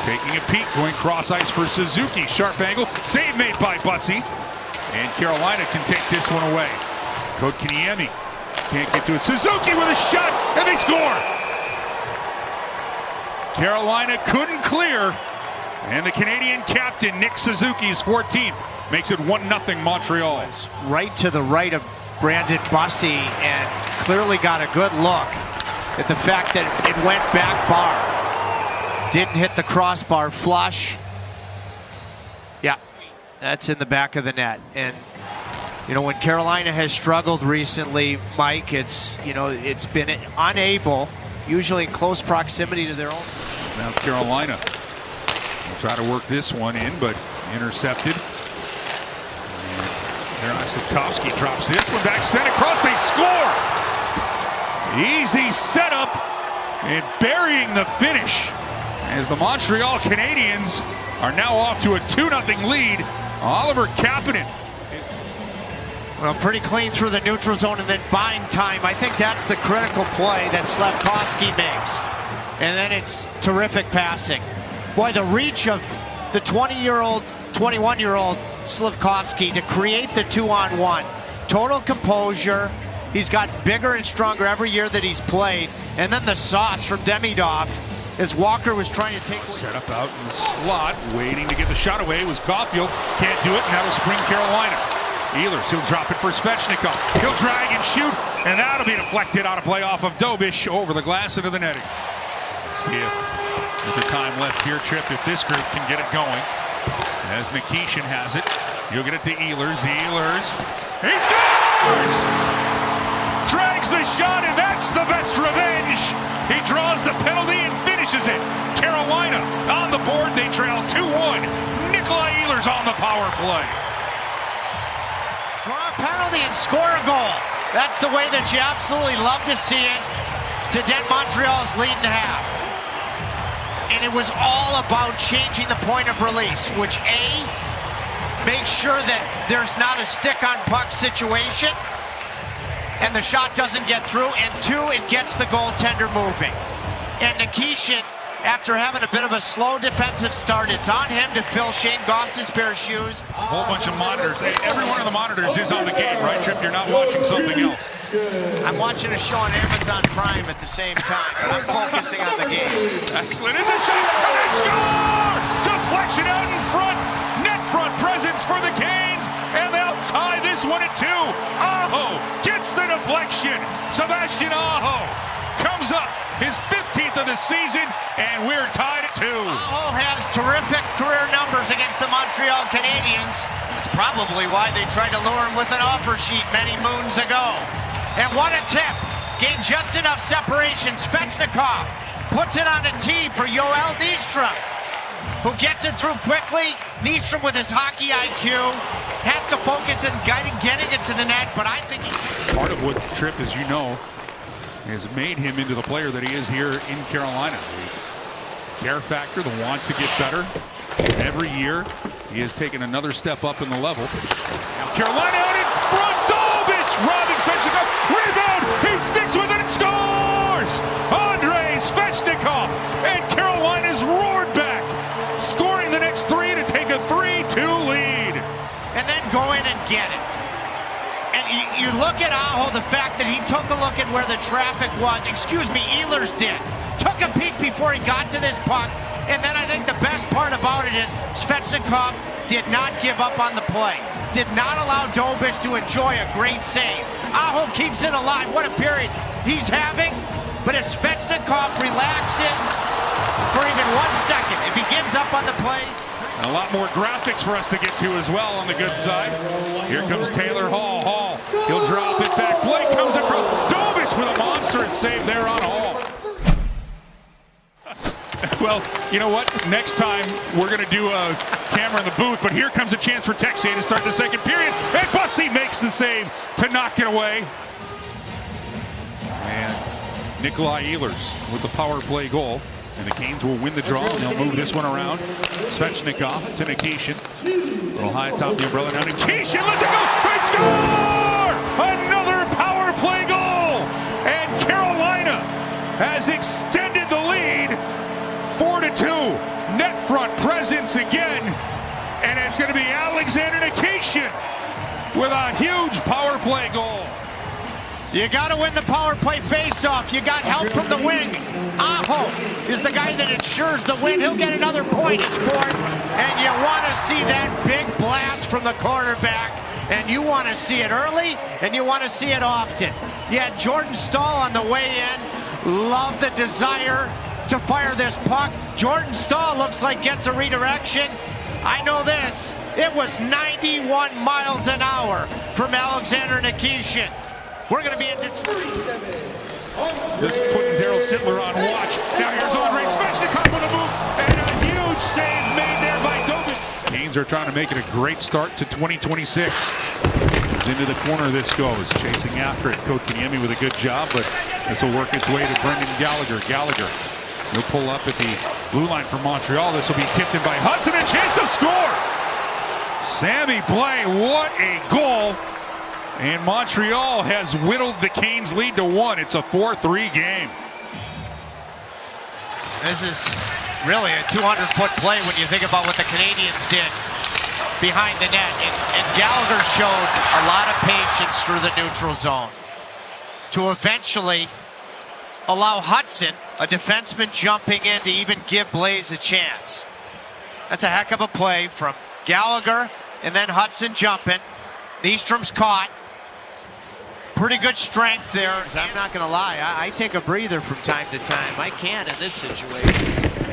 Taking a peek, going cross ice for Suzuki. Sharp angle, save made by Bussey. And Carolina can take this one away. Kotkaniemi can't get to it. Suzuki with a shot, and they score! Carolina couldn't clear, and the Canadian captain, Nick Suzuki's 14th, makes it 1-0 Montreal. Right to the right of Brandon Bussey, and clearly got a good look at the fact that it went back bar. Didn't hit the crossbar flush. Yeah, that's in the back of the net. And, you know, when Carolina has struggled recently, Mike, it's been unable, usually in close proximity to their own. Now Carolina will try to work this one in, but intercepted. And Slavkovsky drops this one back, sent across, they score! Easy setup and burying the finish as the Montreal Canadiens are now off to a 2-0 lead. Oliver Kapanen. Well, pretty clean through the neutral zone and then buying time. I think that's the critical play that Slavkovsky makes. And then it's terrific passing. Boy, the reach of the 20-year-old, 21-year-old Slavkovsky to create the 2-on-1. Total composure. He's got bigger and stronger every year that he's played. And then the sauce from Demidov as Walker was trying to take... Set up out in the slot, waiting to get the shot away was Caulfield. Can't do it, and that'll spring Carolina. Ehlers, he'll drop it for Svechnikov. He'll drag and shoot, and that'll be deflected on a play off of Dobish over the glass into the netting. Let's see if with the time left here, Trip, if this group can get it going. As Nikishin has it, you'll get it to Ehlers. Ehlers, he scores! Drags the shot, and that's the best revenge. He draws the penalty and finishes it. Carolina on the board. They trail 2-1. Nikolai Ehlers on the power play. Draw a penalty and score a goal. That's the way that you absolutely love to see it to dent Montreal's lead in half. And it was all about changing the point of release, which A, makes sure that there's not a stick-on-puck situation, and the shot doesn't get through, and 2, it gets the goaltender moving. And Nikishin, after having a bit of a slow defensive start, it's on him to fill Shane Goss's pair of shoes. A whole bunch of monitors. Every one of the monitors is on the game, right, Trip? You're not watching something else. I'm watching a show on Amazon Prime at the same time, but I'm focusing on the game. Excellent. It's a shot, and they score! Deflection out in front. Net front presence for the Canes, and they'll tie this one at 2. Aho gets the deflection. Sebastian Aho comes up, his 15th of the season, and we're tied at 2. Aho has terrific career numbers against the Montreal Canadiens. That's probably why they tried to lure him with an offer sheet many moons ago. And what a tip. Gained just enough separation. Svechnikov puts it on a tee for Yoel Nystrom, who gets it through quickly. Nystrom with his hockey IQ has to focus on getting it to the net, but I think part of what Trip, as you know, has made him into the player that he is here in Carolina. The care factor, the want to get better. Every year, he has taken another step up in the level. Now Carolina out in front. Dobish robbing Svechnikov. Rebound. He sticks with it and scores. Andrei Svechnikov. And Carolina's roared back, scoring the next 3 to take a 3-2 lead. And then go in and get it. And you look at Aho, the fact that he took a look at where the traffic was. Excuse me, Ehlers did. Took a peek before he got to this puck. And then I think the best part about it is Svechnikov did not give up on the play. Did not allow Dobish to enjoy a great save. Aho keeps it alive. What a period he's having. But if Svechnikov relaxes for even 1 second, if he gives up on the play. And a lot more graphics for us to get to as well on the good side. Here comes Taylor Hall. Hall, he'll drop it back. Blake comes across. Dobish with a monster and save there on Hall. Well, you know what? Next time we're going to do a camera in the booth, but here comes a chance for Texier to start the second period. And Bussey makes the save to knock it away. And Nikolai Ehlers with the power play goal. And the Canes will win the draw, and they'll move this one around. Svechnikov to Nikishin. A little high atop the umbrella. Now Nikishin lets it go. They score! Another power play goal! And Carolina has extended the lead 4-2. Net once again, and it's going to be Alexander Nikishin with a huge power play goal. You got to win the power play faceoff. You got help from the wing. Aho is the guy that ensures the win. He'll get another point. It's fourth. And you want to see that big blast from the quarterback. And you want to see it early, and you want to see it often. You had Jordan Staal on the way in. Love the desire to fire this puck. Jordan Staal looks like gets a redirection. I know this. It was 91 miles an hour from Alexander Nikishin. We're going to be in Detroit. This is putting Daryl Sittler on watch. Now here's Andrei Svechnikov with a move, and a huge save made there by Dobich. Canes are trying to make it a great start to 2026. He's into the corner, this goes. Chasing after it. Kotkaniemi with a good job, but this will work its way to Brendan Gallagher. Gallagher, he'll pull up at the blue line for Montreal. This will be tipped in by Hudson, a chance to score. Sammy Blais, what a goal. And Montreal has whittled the Canes' lead to 1. It's a 4-3 game. This is really a 200-foot play when you think about what the Canadians did behind the net. And Gallagher showed a lot of patience through the neutral zone to eventually allow Hudson, a defenseman, jumping in to even give Blais a chance. That's a heck of a play from Gallagher, and then Hudson jumping. Nystrom's caught. Pretty good strength there. I'm not going to lie, I take a breather from time to time. I can in this situation.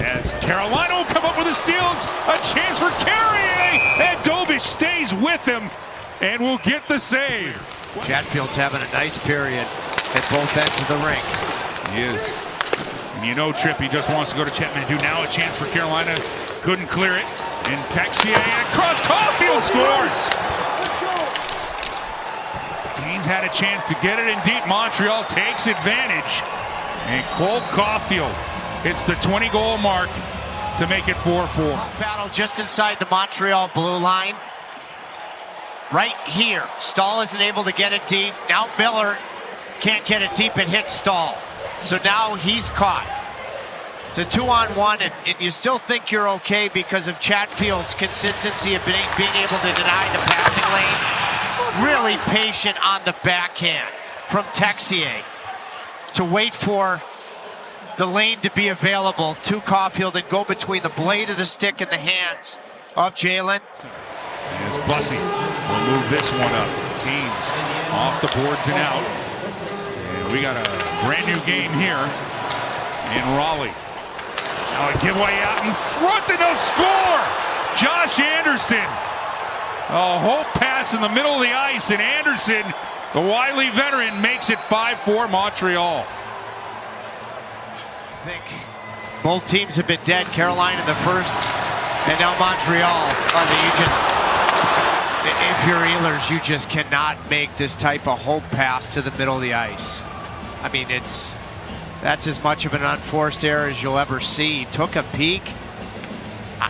As Carolina will come up with a steal. It's a chance for Carrier, and Dobich stays with him and will get the save. Chatfield's having a nice period at both ends of the rink. He is. And you know Trippy just wants to go to Chatman. Now a chance for Carolina. Couldn't clear it. And Texier across Caulfield scores. Canes had a chance to get it in deep. Montreal takes advantage. And Cole Caulfield hits the 20-goal mark to make it 4-4. Battle just inside the Montreal blue line. Right here. Staal isn't able to get it deep. Now Miller can't get it deep. It hits Staal. So now he's caught. It's a 2-on-1, and you still think you're okay because of Chatfield's consistency of being able to deny the passing lane. Really patient on the backhand from Texier to wait for the lane to be available to Caulfield and go between the blade of the stick and the hands of Jalen. As Bussey will move this one up. Canes off the boards and out. And we got a brand new game here in Raleigh. Now a giveaway out in front and a score! Josh Anderson. A hope pass in the middle of the ice, and Anderson, the wily veteran, makes it 5-4 Montreal. I think both teams have been dead. Carolina the first, and now Montreal. If you're Ehlers, you just cannot make this type of hope pass to the middle of the ice. I mean, that's as much of an unforced error as you'll ever see. He took a peek.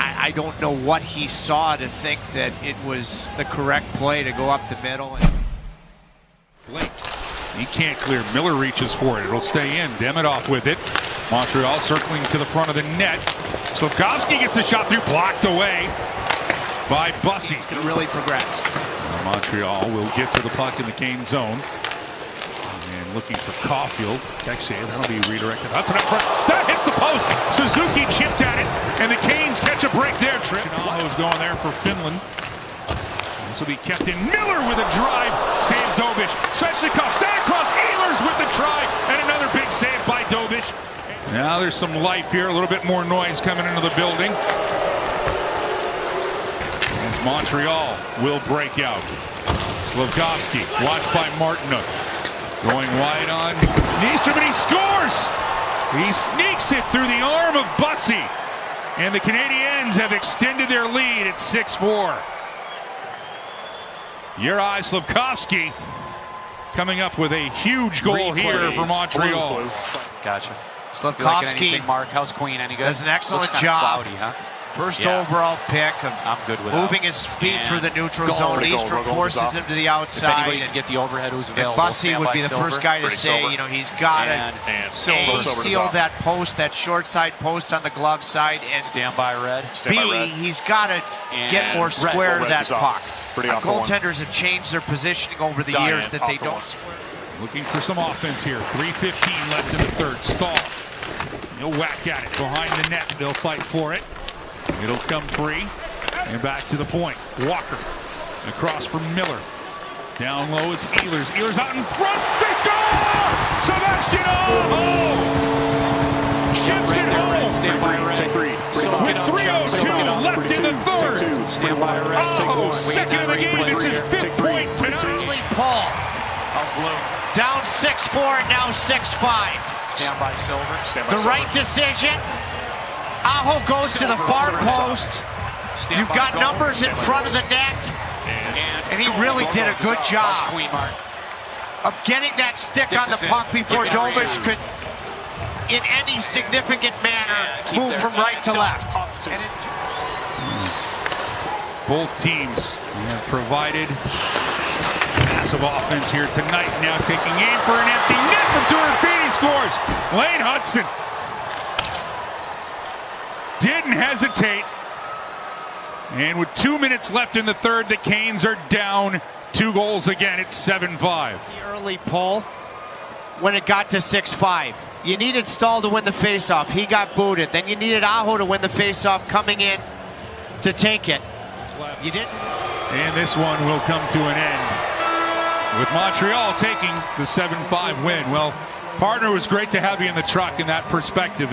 I don't know what he saw to think that it was the correct play to go up the middle. Blake, he can't clear. Miller reaches for it. It'll stay in. Demidov with it. Montreal circling to the front of the net. Slafkovsky gets a shot through, blocked away by Bussey. He's going to really progress. Montreal will get to the puck in the Cane zone. And looking for Caulfield. Texier, that'll be redirected. Hudson up front. That hits the post. Suzuki chipped at it, and the Canes catch a break there. Aho's going there for Finland. This will be kept in. Miller with a drive. Save Dobich. Svechnikov, Stamkos, Ehlers with the try, and another big save by Dobich. Now there's some life here. A little bit more noise coming into the building. As Montreal will break out. Slafkovsky, watched by Martinook. Going wide on Nystrom, and he scores! He sneaks it through the arm of Bussey. And the Canadiens have extended their lead at 6-4. Juraj Slafkovsky coming up with a huge goal here for Montreal. Gotcha. Slafkovsky like Mark, how's Queen? Any good? does an excellent Looks job cloudy, huh? First overall pick of I'm good with moving his feet through the neutral zone. Goal. Eastern forces him to the If outside. anybody can get the overhead, who's And available. Bussy would be the first guy to say, Silver. you know, he's got to And Silver. seal that post, that short side post on the glove side, and Stand by red. Stand by B, red. he's got to And get more red. square to Red that is off. puck. It's pretty off the one. Goaltenders have changed their positioning over the Diane, years that off they the don't one. square. Looking for some offense here. 3:15 left in the third. Stahl. He'll whack at it behind the net. They'll fight for it. It'll come free. And back to the point. Walker. Across from Miller. Down low, it's Ehlers. Ehlers out in front. They score! Sebastian Aho! Chips it home. Stand by red. Take three. With 3:02 left in the third. Stand by red. Aho, second of the game. It's his fifth point tonight. Early Paul Out blue. down 6-4 and now 6-5. Stand by silver. Stand by The Silver. right decision. Aho goes to the far post. Stand You've by got goal. numbers in front of the net, and he goal. really Goal. did a good That's job Queen Mark. of getting that stick Gets on the us in. puck before Get down Dobish two. could, in any significant manner, keep move there. from right to left. Up to- And it's Both teams have provided massive offense here tonight. Now taking aim for an empty net from 200 feet. He scores. Lane Hudson didn't hesitate. And with 2 minutes left in the third, the Canes are down 2 goals again. It's 7-5. the early pull when it got to 6-5. You needed Stahl to win the faceoff. He got booted. Then you needed Aho to win the faceoff coming in to take it. You didn't. And this one will come to an end with Montreal taking the 7-5 win. Well, partner, it was great to have you in the truck in that perspective.